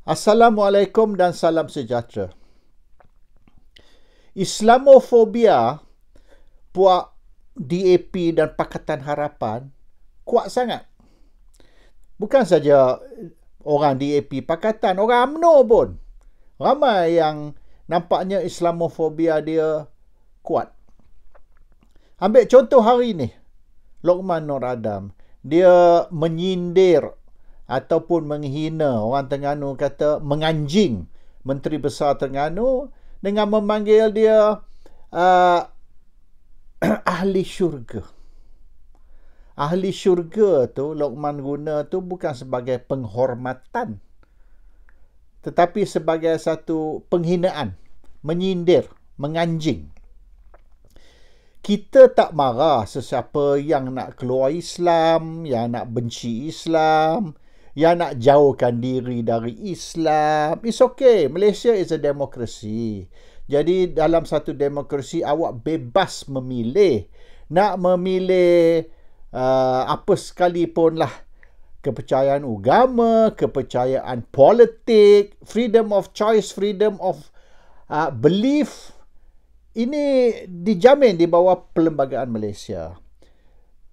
Assalamualaikum dan salam sejahtera. Islamofobia puak DAP dan Pakatan Harapan kuat sangat. Bukan saja orang DAP Pakatan, orang UMNO pun. Ramai yang nampaknya Islamofobia dia kuat. Ambil contoh hari ni, Lokman Nur Adam. Dia menyindir ataupun menghina, orang Terengganu kata menganjing Menteri Besar Terengganu dengan memanggil dia ahli syurga. Ahli syurga tu Lokman guna tu bukan sebagai penghormatan, tetapi sebagai satu penghinaan, menyindir, menganjing. Kita tak marah sesiapa yang nak keluar Islam, yang nak benci Islam, yang nak jauhkan diri dari Islam. It's okay. Malaysia is a democracy. Jadi dalam satu demokrasi awak bebas memilih. Nak memilih apa sekalipun lah. Kepercayaan agama, kepercayaan politik, freedom of choice, freedom of belief. Ini dijamin di bawah Perlembagaan Malaysia.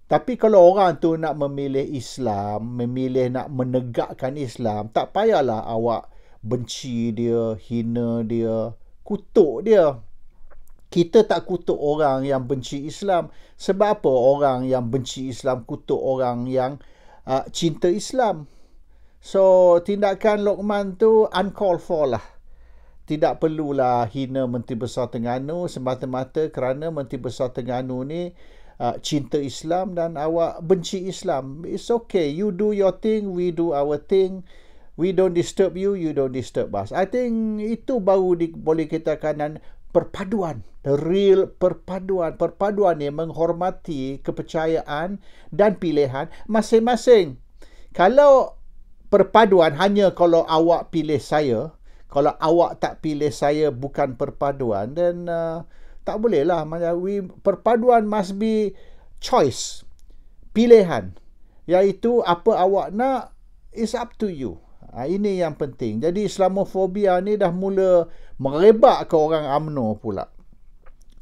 Tapi kalau orang tu nak memilih Islam, memilih nak menegakkan Islam, tak payahlah awak benci dia, hina dia, kutuk dia. Kita tak kutuk orang yang benci Islam. Sebab apa orang yang benci Islam kutuk orang yang cinta Islam? So, tindakan Lokman tu uncalled for lah. Tidak perlulah hina Menteri Besar Terengganu semata-mata kerana Menteri Besar Terengganu ni cinta Islam dan awak benci Islam. It's okay. You do your thing, we do our thing. We don't disturb you, you don't disturb us. I think itu baru boleh kita katakan perpaduan. The real perpaduan. Perpaduan ni menghormati kepercayaan dan pilihan masing-masing. Kalau perpaduan hanya kalau awak pilih saya, kalau awak tak pilih saya bukan perpaduan, then tak boleh lah. Perpaduan must be choice, pilihan. Iaitu apa awak nak, is up to you. Ini yang penting. Jadi Islamofobia ni dah mula merebak ke orang UMNO pula.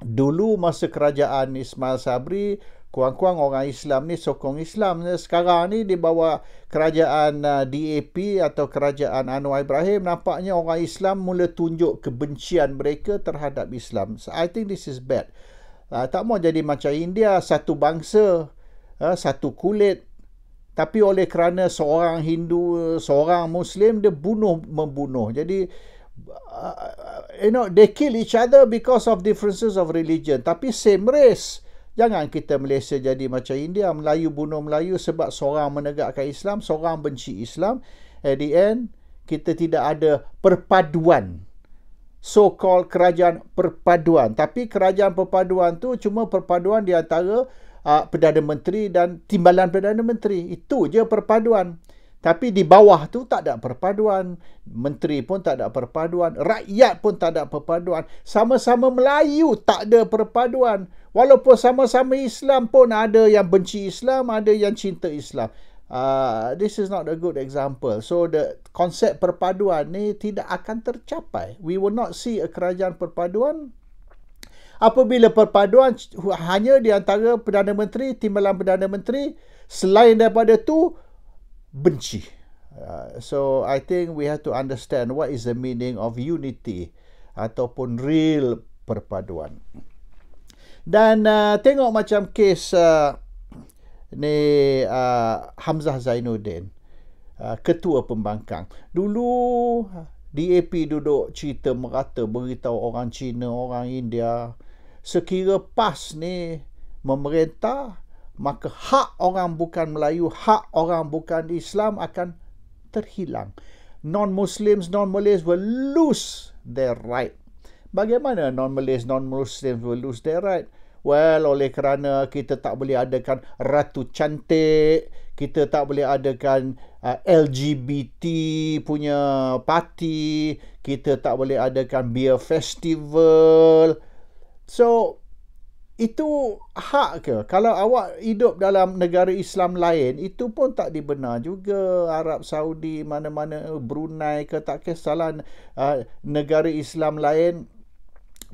Dulu masa kerajaan Ismail Sabri, kurang-kurang orang Islam ni sokong Islam. Sekarang ni di bawah kerajaan DAP atau kerajaan Anwar Ibrahim, nampaknya orang Islam mula tunjuk kebencian mereka terhadap Islam. So, I think this is bad. Tak mau jadi macam India, satu bangsa, satu kulit. Tapi oleh kerana seorang Hindu, seorang Muslim, dia membunuh. Jadi, they kill each other because of differences of religion. Tapi same race. Jangan kita Malaysia jadi macam India. Melayu bunuh Melayu sebab seorang menegakkan Islam, seorang benci Islam. At the end, kita tidak ada perpaduan. So-called kerajaan perpaduan. Tapi kerajaan perpaduan tu cuma perpaduan di antara Perdana Menteri dan Timbalan Perdana Menteri. Itu je perpaduan. Tapi di bawah tu tak ada perpaduan. Menteri pun tak ada perpaduan. Rakyat pun tak ada perpaduan. Sama-sama Melayu tak ada perpaduan. Walaupun sama-sama Islam pun ada yang benci Islam, ada yang cinta Islam. This is not a good example. So the konsep perpaduan ni tidak akan tercapai. We will not see a kerajaan perpaduan. Apabila perpaduan hanya di antara Perdana Menteri, Timbalan Perdana Menteri, selain daripada tu, benci. So I think we have to understand what is the meaning of unity ataupun real perpaduan. Dan tengok macam kes Hamzah Zainuddin, ketua pembangkang. Dulu DAP duduk cerita merata, beritahu orang Cina, orang India, sekira PAS ni memerintah, maka hak orang bukan Melayu, hak orang bukan Islam akan terhilang. Non-Muslims, non-Malays will lose their right. Bagaimana non-Malays, non-Muslims will lose their right? Well, oleh kerana kita tak boleh adakan Ratu Cantik, kita tak boleh adakan LGBT punya parti, kita tak boleh adakan beer festival. So, itu hak ke? Kalau awak hidup dalam negara Islam lain, itu pun tak dibenar juga. Arab Saudi, mana-mana, Brunei ke, tak kisahlah, negara Islam lain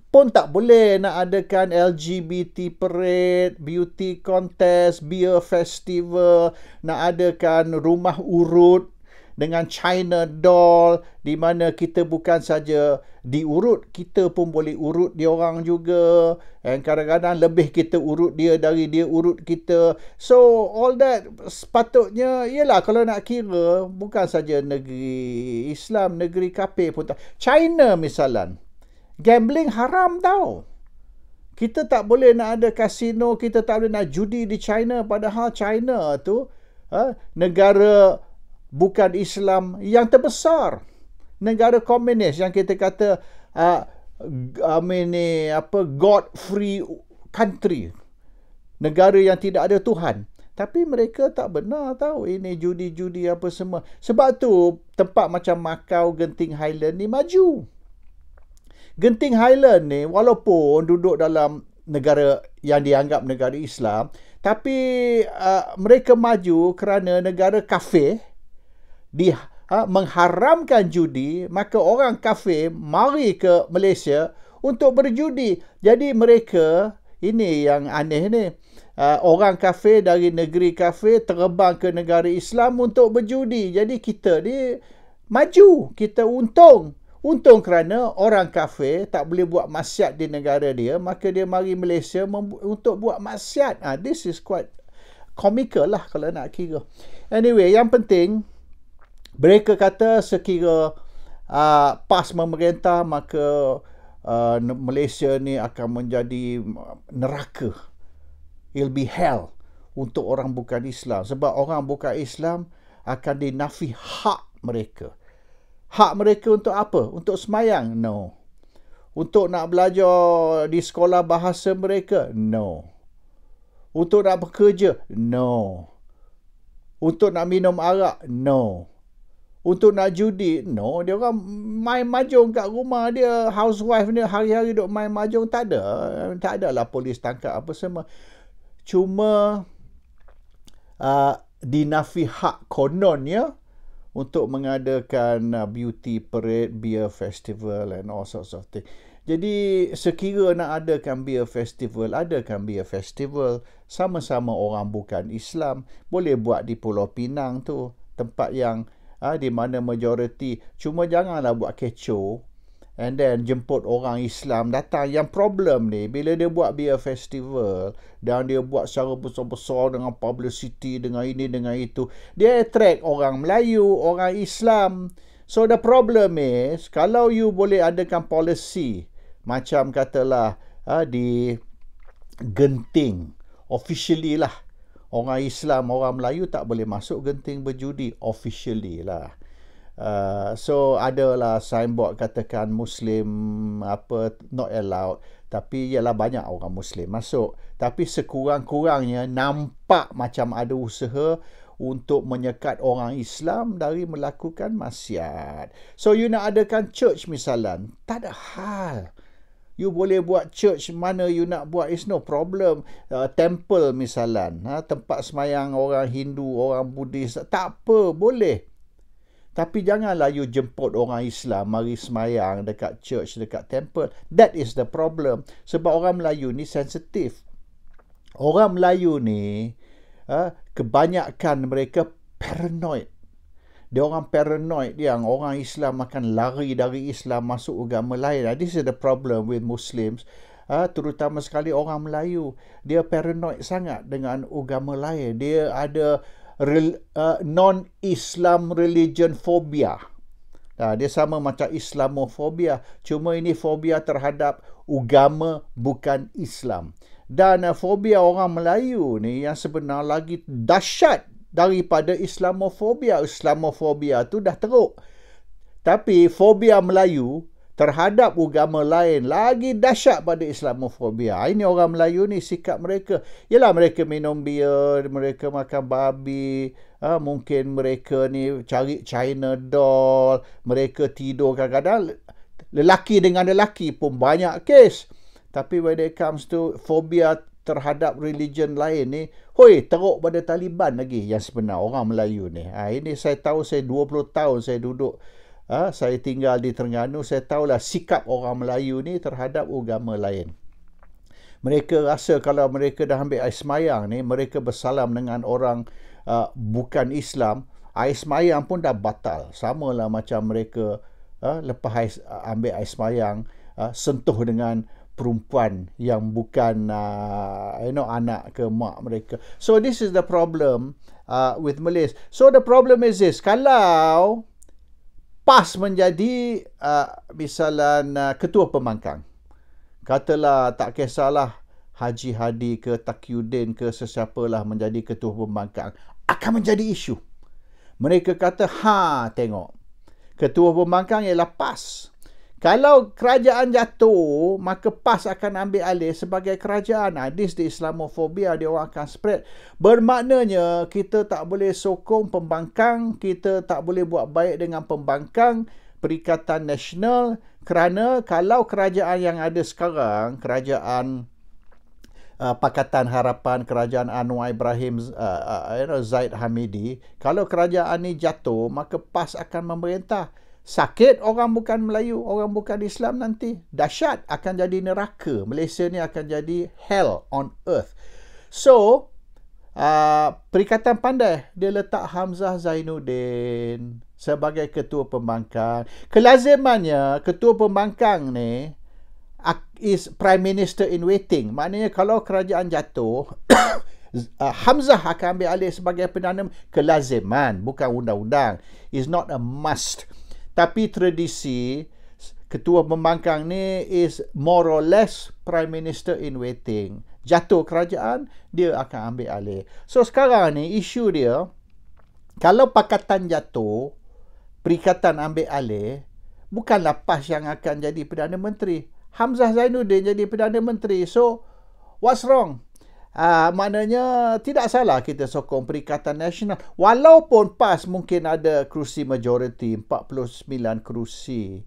pun tak boleh nak adakan LGBT parade, beauty contest, beer festival, nak adakan rumah urut dengan China doll, di mana kita bukan saja diurut, kita pun boleh urut dia orang juga. Dan kadang-kadang lebih kita urut dia dari dia urut kita. So all that sepatutnya, ialah kalau nak kira, bukan saja negeri Islam, negeri kafir pun tak. China misalan, gambling haram tau. Kita tak boleh nak ada kasino, kita tak boleh nak judi di China, padahal China tu negara bukan Islam yang terbesar, negara komunis yang kita kata God free country, negara yang tidak ada Tuhan. Tapi mereka tak benar tahu ini judi-judi apa semua. Sebab tu tempat macam Macau, Genting Highland ni maju. Genting Highland ni walaupun duduk dalam negara yang dianggap negara Islam, tapi mereka maju kerana negara kafir mengharamkan judi, maka orang kafir mari ke Malaysia untuk berjudi. Jadi mereka, ini yang aneh ni, orang kafir dari negeri kafir terbang ke negara Islam untuk berjudi. Jadi kita ni maju, kita untung. Untung kerana orang kafir tak boleh buat maksiat di negara dia, maka dia mari Malaysia untuk buat maksiat. This is quite comical lah kalau nak kira. Anyway, yang penting, mereka kata sekira PAS memerintah, maka Malaysia ni akan menjadi neraka. It'll be hell untuk orang bukan Islam. Sebab orang bukan Islam akan dinafi hak mereka. Hak mereka untuk apa? Untuk semayang? No. Untuk nak belajar di sekolah bahasa mereka? No. Untuk nak bekerja? No. Untuk nak minum arak? No. Untuk nak judi? No. Dia orang main mahjong kat rumah dia. Housewife dia hari-hari duk main mahjong. Tak ada. Tak ada lah polis tangkap apa semua. Cuma dinafi hak kononnya untuk mengadakan beauty parade, beer festival and all sorts of things. Jadi sekira nak adakan beer festival, adakan beer festival. Sama-sama orang bukan Islam. Boleh buat di Pulau Pinang tu. Tempat yang di mana majoriti. Cuma janganlah buat kecoh and then jemput orang Islam datang. Yang problem ni, bila dia buat beer festival dan dia buat secara besar-besar dengan publicity, dengan ini, dengan itu, dia attract orang Melayu, orang Islam. So the problem is, kalau you boleh adakan policy macam katalah di Genting, officially lah, orang Islam, orang Melayu tak boleh masuk Genting berjudi, officially lah. So adalah signboard katakan Muslim apa not allowed, tapi ialah banyak orang Muslim masuk. Tapi sekurang-kurangnya nampak macam ada usaha untuk menyekat orang Islam dari melakukan maksiat. So you nak adakan church misalan, tak ada hal. You boleh buat church mana you nak buat, is no problem. Temple misalan, tempat semayang orang Hindu, orang Buddhis, tak apa, boleh. Tapi janganlah you jemput orang Islam mari semayang dekat church, dekat temple. That is the problem. Sebab orang Melayu ni sensitif. Orang Melayu ni kebanyakan mereka paranoid. Dia orang paranoid yang orang Islam akan lari dari Islam masuk agama lain. This is the problem with Muslims. Terutama sekali orang Melayu. Dia paranoid sangat dengan agama lain. Dia ada non-Islam religion phobia. Dia sama macam Islamofobia. Cuma ini fobia terhadap agama bukan Islam. Dan fobia orang Melayu ni yang sebenar lagi dahsyat daripada Islamofobia. Islamofobia tu dah teruk. Tapi fobia Melayu terhadap agama lain lagi dahsyat pada Islamofobia. Ini orang Melayu ni sikap mereka. Yalah, mereka minum bir, mereka makan babi, mungkin mereka ni cari China doll, mereka tidur kadang-kadang lelaki dengan lelaki pun banyak kes. Tapi when it comes to phobia terhadap religion lain ni, teruk pada Taliban lagi yang sebenar orang Melayu ni. Ini saya tahu, saya 20 tahun saya duduk, saya tinggal di Terengganu, saya tahulah sikap orang Melayu ni terhadap agama lain. Mereka rasa kalau mereka dah ambil air semayang ni, mereka bersalam dengan orang bukan Islam, air semayang pun dah batal. Samalah macam mereka lepas ambil air semayang, sentuh dengan perempuan yang bukan anak ke mak mereka. So this is the problem with Malays. So the problem is this, kalau PAS menjadi misalnya ketua pembangkang, katalah tak kisahlah Haji Hadi ke Taqiyuddin ke sesiapalah menjadi ketua pembangkang, akan menjadi isu. Mereka kata, tengok, ketua pembangkang ialah PAS. Kalau kerajaan jatuh, maka PAS akan ambil alih sebagai kerajaan. This the Islamophobia, dia orang akan spread. Bermaknanya, kita tak boleh sokong pembangkang, kita tak boleh buat baik dengan pembangkang, Perikatan Nasional, kerana kalau kerajaan yang ada sekarang, kerajaan Pakatan Harapan, kerajaan Anwar Ibrahim, Zaid Hamidi, kalau kerajaan ni jatuh, maka PAS akan memerintah. Sakit orang bukan Melayu, orang bukan Islam nanti. Dahsyat, akan jadi neraka. Malaysia ni akan jadi hell on earth. So, Perikatan pandai, dia letak Hamzah Zainuddin sebagai ketua pembangkang. Kelazimannya, ketua pembangkang ni is Prime Minister in waiting. Maknanya kalau kerajaan jatuh, Hamzah akan ambil alih sebagai Perdana. Kelaziman, bukan undang-undang. Is not a must. Tapi tradisi, ketua pembangkang ni is more or less Prime Minister in waiting. Jatuh kerajaan, dia akan ambil alih. So sekarang ni isu dia, kalau Pakatan jatuh, Perikatan ambil alih, bukanlah PAS yang akan jadi Perdana Menteri. Hamzah Zainuddin jadi Perdana Menteri. So what's wrong? Maknanya tidak salah kita sokong Perikatan Nasional. Walaupun PAS mungkin ada kerusi majoriti, 49 kerusi,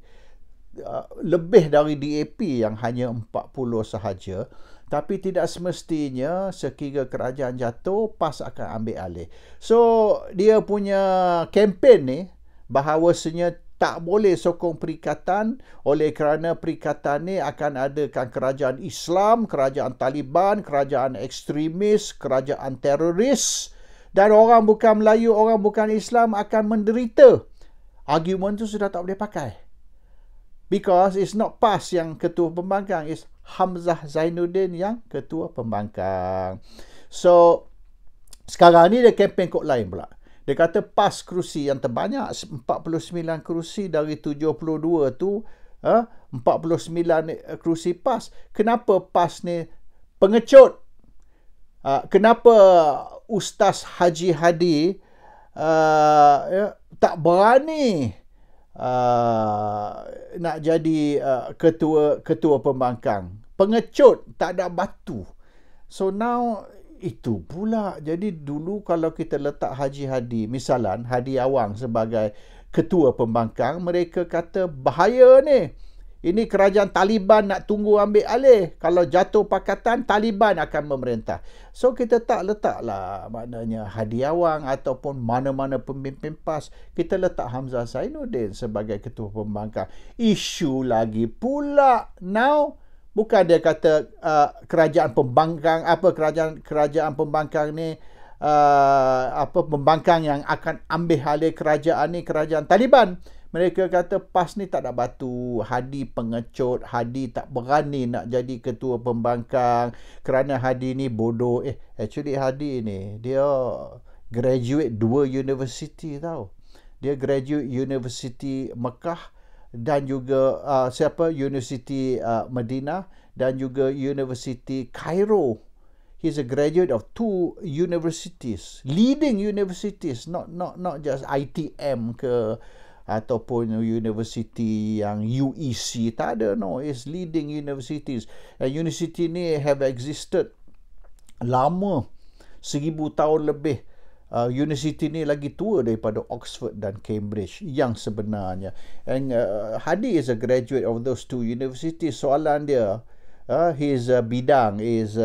lebih dari DAP yang hanya 40 sahaja. Tapi tidak semestinya sekira kerajaan jatuh, PAS akan ambil alih. So dia punya kempen ni, bahawasanya tak boleh sokong Perikatan oleh kerana Perikatan ni akan adakan kerajaan Islam, kerajaan Taliban, kerajaan ekstremis, kerajaan teroris, dan orang bukan Melayu, orang bukan Islam akan menderita. Argument tu sudah tak boleh pakai. Because it's not PAS yang ketua pembangkang, it's Hamzah Zainuddin yang ketua pembangkang. So sekarang ni dia kempen kod lain pula. Dia kata PAS kerusi yang terbanyak, 49 kerusi dari 72 tu, 49 kerusi PAS. Kenapa PAS ni pengecut? Kenapa Ustaz Haji Hadi tak berani nak jadi ketua pembangkang? Pengecut, tak ada batu. So now itu pula. Jadi dulu kalau kita letak Haji Hadi, misalan Hadi Awang sebagai ketua pembangkang, mereka kata bahaya ni. Ini kerajaan Taliban nak tunggu ambil alih. Kalau jatuh Pakatan, Taliban akan memerintah. So kita tak letaklah maknanya Hadi Awang ataupun mana-mana pemimpin PAS. Kita letak Hamzah Zainuddin sebagai ketua pembangkang. Isu lagi pula now. Bukan dia kata kerajaan pembangkang, kerajaan pembangkang ni pembangkang yang akan ambil alih kerajaan ni kerajaan Taliban. Mereka kata PAS ni tak ada batu, Hadi pengecut, Hadi tak berani nak jadi ketua pembangkang kerana Hadi ni bodoh. Actually Hadi ni dia graduate 2 university tau. Dia graduate University Mekah dan juga University Madinah dan juga University Cairo. He's a graduate of 2 universities, leading universities, not just ITM ke ataupun university yang UEC, tak ada, no, it's leading universities. And university ni have existed lama, 1000 tahun lebih. University ni lagi tua daripada Oxford dan Cambridge yang sebenarnya. And Hadi is a graduate of those 2 universities. Soalan dia, his bidang is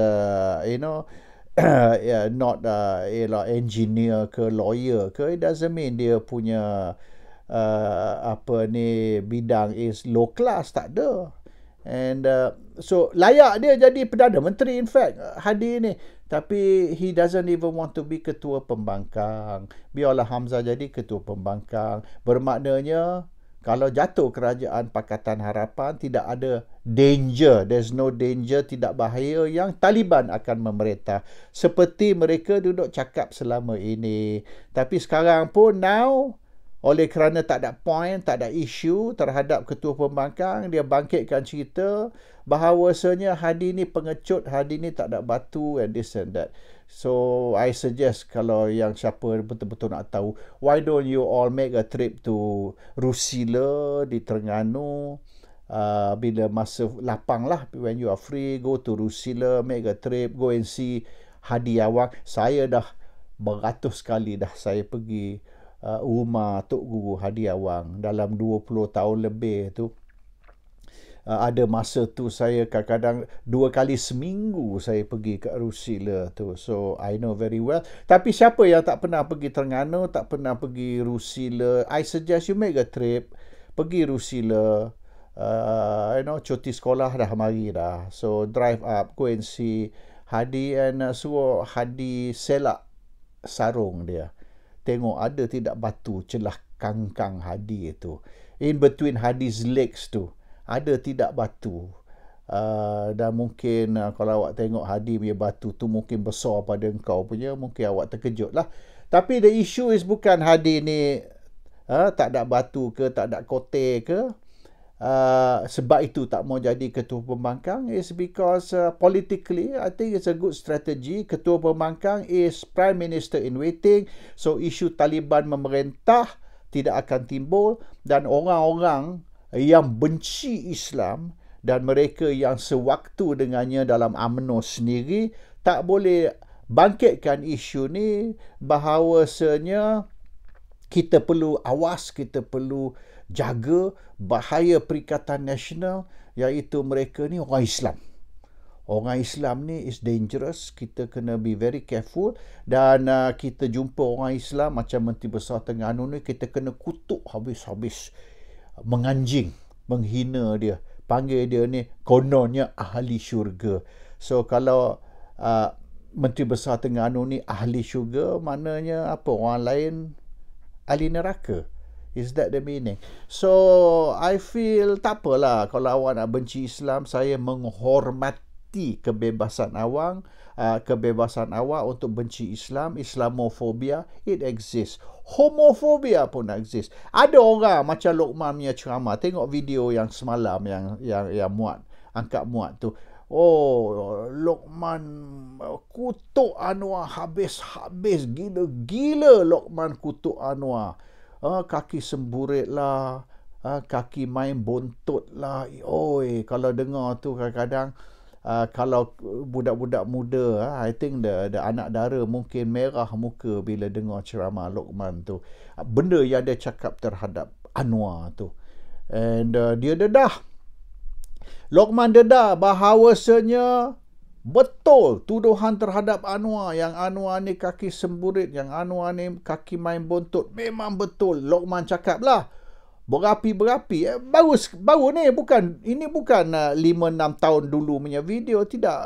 not engineer ke lawyer ke, it doesn't mean dia punya bidang is low class, tak ada. And so layak dia jadi Perdana Menteri, in fact, Hadi ni. Tapi he doesn't even want to be ketua pembangkang. Biarlah Hamzah jadi ketua pembangkang. Bermaknanya kalau jatuh kerajaan Pakatan Harapan, tidak ada danger, there's no danger, tidak bahaya yang Taliban akan memerintah. Seperti mereka duduk cakap selama ini. Tapi sekarang pun now, oleh kerana tak ada point, tak ada isu terhadap ketua pembangkang, dia bangkitkan cerita bahawasanya Hadi ni pengecut, Hadi ni tak ada batu and this and that. So I suggest kalau yang siapa betul-betul nak tahu, why don't you all make a trip to Rusila di Terengganu, bila masa lapang lah, when you are free, go to Rusila, make a trip, go and see Hadi Awang. Saya dah beratus kali dah saya pergi rumah Tok Guru Hadi Awang dalam 20 tahun lebih tu. Ada masa tu saya kadang-kadang 2 kali seminggu saya pergi ke Rusila tu. So I know very well. Tapi siapa yang tak pernah pergi Terengganu, tak pernah pergi Rusila, I suggest you make a trip, pergi Rusila. Cuti sekolah dah mari dah. So drive up, go and see Hadi, and suruh Hadi selak sarung dia. Tengok ada tidak batu celah kangkang Hadi itu. In between Hadi's legs tu, ada tidak batu. Dan mungkin kalau awak tengok Hadi punya batu tu mungkin besar pada engkau punya, mungkin awak terkejut lah. Tapi the issue is bukan Hadi ni tak ada batu ke, tak ada kote ke. Sebab itu tak mau jadi ketua pembangkang, is because politically I think it's a good strategy. Ketua pembangkang is Prime Minister in waiting, so isu Taliban memerintah tidak akan timbul, dan orang-orang yang benci Islam dan mereka yang sewaktu dengannya dalam UMNO sendiri tak boleh bangkitkan isu ni bahawasanya kita perlu awas, kita perlu jaga bahaya Perikatan Nasional, iaitu mereka ni orang Islam. Orang Islam ni is dangerous. Kita kena be very careful. Dan kita jumpa orang Islam macam Menteri Besar Terengganu ni, kita kena kutuk habis-habis. Menganjing, menghina dia. Panggil dia ni kononnya ahli syurga. So kalau Menteri Besar Terengganu ni ahli syurga, maknanya apa? Orang lain ahli neraka. Is that the meaning? So I feel tak apalah kalau awak nak benci Islam. Saya menghormati kebebasan awak, untuk benci Islam. Islamofobia, it exists. Homofobia pun exist. Ada orang macam Lokman punya ceramah. Tengok video yang semalam yang angkat muat tu. Oh, Lokman kutuk Anwar habis-habis, gila-gila Lokman kutuk Anwar. Kaki semburit lah, kaki main bontot lah. Oi, kalau dengar tu kadang-kadang kalau budak-budak muda, I think the anak dara mungkin merah muka bila dengar ceramah Lokman tu. Benda yang dia cakap terhadap Anwar tu. And dia dedah. Lokman dedah bahawasanya betul tuduhan terhadap Anwar, yang Anwar ni kaki semburit, yang Anwar ni kaki main bontot. Memang betul. Lokman cakap lah berapi-berapi. Baru ni, ini bukan 5-6 tahun dulu punya video. Tidak,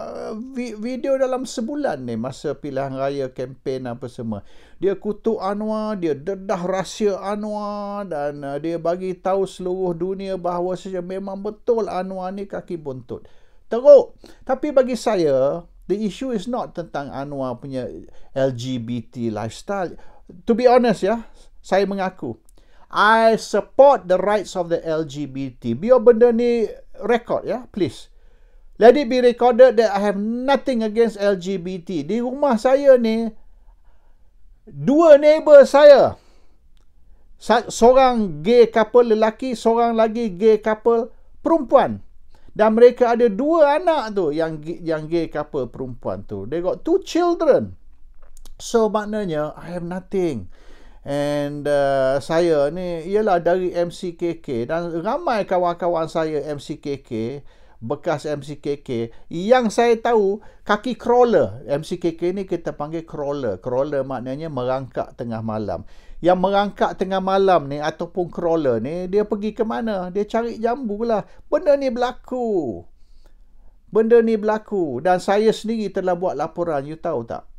video dalam sebulan ni masa pilihan raya, kempen apa semua. Dia kutuk Anwar, dia dedah rahsia Anwar, dan dia bagi tahu seluruh dunia bahawa memang betul Anwar ni kaki bontot. Teruk. Tapi bagi saya, the issue is not tentang Anwar punya LGBT lifestyle. To be honest ya, saya mengaku, I support the rights of the LGBT. Biar benda ni record ya, please. Let it be recorded that I have nothing against LGBT. Di rumah saya ni, 2 neighbor saya, seorang gay couple lelaki, seorang lagi gay couple perempuan. Dan mereka ada 2 anak tu, yang gay couple perempuan tu. They got 2 children. So maknanya I have nothing. And saya ni ialah dari MCKK, dan ramai kawan-kawan saya MCKK bekas MCKK. Yang saya tahu, kaki crawler. MCKK ni kita panggil crawler. Crawler maknanya merangkak tengah malam. Yang merangkak tengah malam ni ataupun crawler ni, dia pergi ke mana? Dia cari jambu lah. Benda ni berlaku. Dan saya sendiri telah buat laporan. You tahu tak?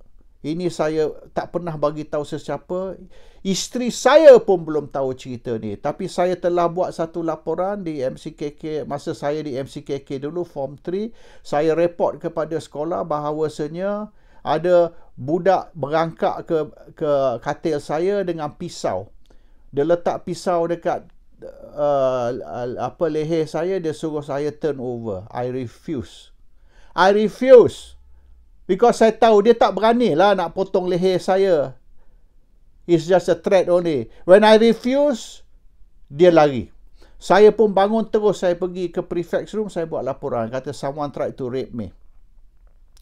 Ini saya tak pernah bagi tahu sesiapa. Isteri saya pun belum tahu cerita ni. Tapi saya telah buat satu laporan di MCKK. Masa saya di MCKK dulu, Form 3. Saya report kepada sekolah bahawasanya ada budak berangkak ke katil saya dengan pisau. Dia letak pisau dekat leher saya. Dia suruh saya turn over. I refuse. Because saya tahu dia tak berani lah nak potong leher saya. It's just a threat only. When I refuse, dia lari. Saya pun bangun terus. Saya pergi ke prefect's room. Saya buat laporan. Kata someone tried to rape me.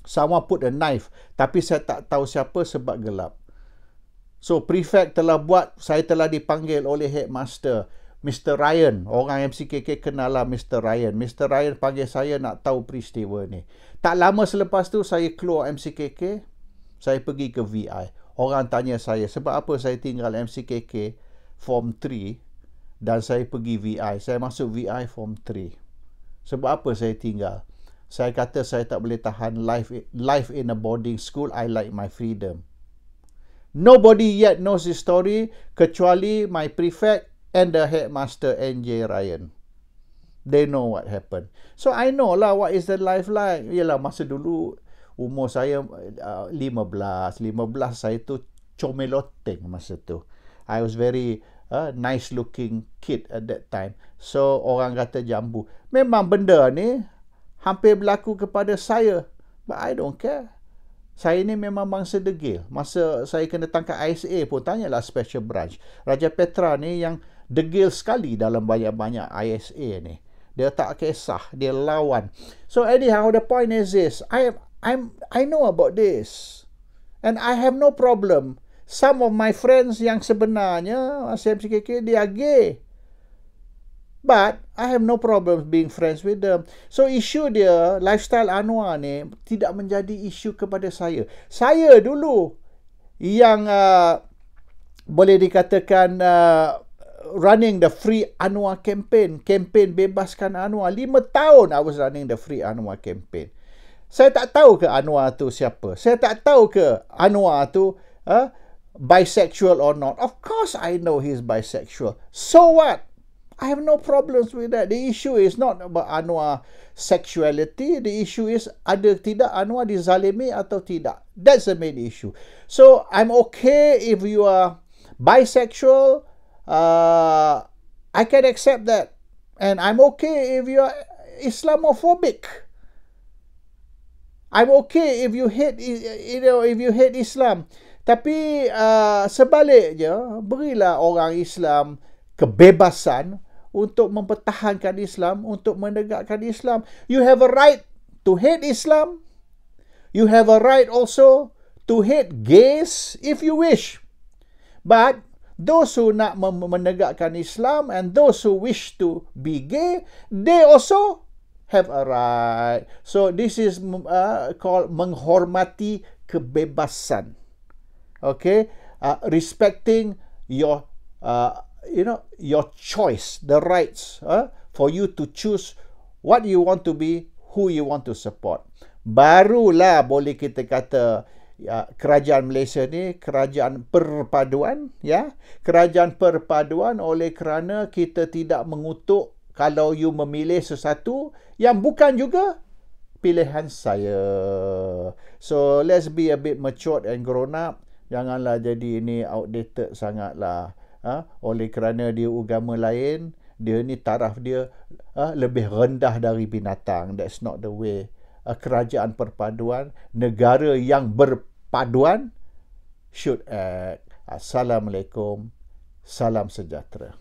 Someone put a knife. Tapi saya tak tahu siapa sebab gelap. So prefect telah buat. Saya telah dipanggil oleh headmaster. Mr. Ryan. Orang MCKK kenal lah Mr. Ryan. Mr. Ryan panggil saya nak tahu peristiwa ni. Tak lama selepas tu saya keluar MCKK. Saya pergi ke VI. Orang tanya saya sebab apa saya tinggal MCKK Form 3 dan saya pergi VI. Saya masuk VI Form 3. Sebab apa saya tinggal? Saya kata saya tak boleh tahan life in a boarding school. I like my freedom. Nobody yet knows this story kecuali my prefect and the headmaster NJ Ryan. They know what happened. So I know lah what is the life like. Yalah masa dulu umur saya 15 saya tu comeloteng masa tu. I was very nice looking kid at that time. So orang kata jambu. Memang benda ni hampir berlaku kepada saya. But I don't care. Saya ni memang bangsa degil. Masa saya kena tangkap ISA pun tanyalah Special Branch. Raja Petra ni yang degil sekali dalam banyak-banyak ISA ni. Dia tak kisah, dia lawan. So anyhow, the point is this. I know about this. And I have no problem. Some of my friends yang sebenarnya MCKK, they are gay. But I have no problem being friends with them. So isu dia, lifestyle Anwar ni tidak menjadi isu kepada saya. Saya dulu yang boleh dikatakan running the Free Anwar campaign. Campaign bebaskan Anwar. 5 tahun I was running the Free Anwar campaign. Saya tak tahu ke Anwar tu siapa. Saya tak tahu ke Anwar tu bisexual or not. Of course I know he's bisexual. So what? I have no problems with that. The issue is not about Anwar sexuality. The issue is ada tidak Anwar dizalimi atau tidak. That's the main issue. So I'm okay if you are bisexual. I can accept that. And I'm okay if you are Islamophobic. I'm okay if you hate, if you hate Islam. Tapi sebaliknya, berilah orang Islam kebebasan untuk mempertahankan Islam, untuk menegakkan Islam. You have a right to hate Islam. You have a right also to hate gays if you wish. But those who nak menegakkan Islam and those who wish to be gay, they also have a right. So this is called menghormati kebebasan. Okay, respecting your your choice, the rights for you to choose what you want to be, who you want to support. Barulah boleh kita kata kerajaan Malaysia ni kerajaan perpaduan, ya. Kerajaan perpaduan oleh kerana kita tidak mengutuk kalau you memilih sesuatu yang bukan juga pilihan saya. So let's be a bit matured and grown up. Janganlah jadi ini outdated sangatlah. Oleh kerana dia agama lain, dia ni taraf dia lebih rendah dari binatang. That's not the way. Kerajaan perpaduan, negara yang berpaduan should act. Assalamualaikum, salam sejahtera.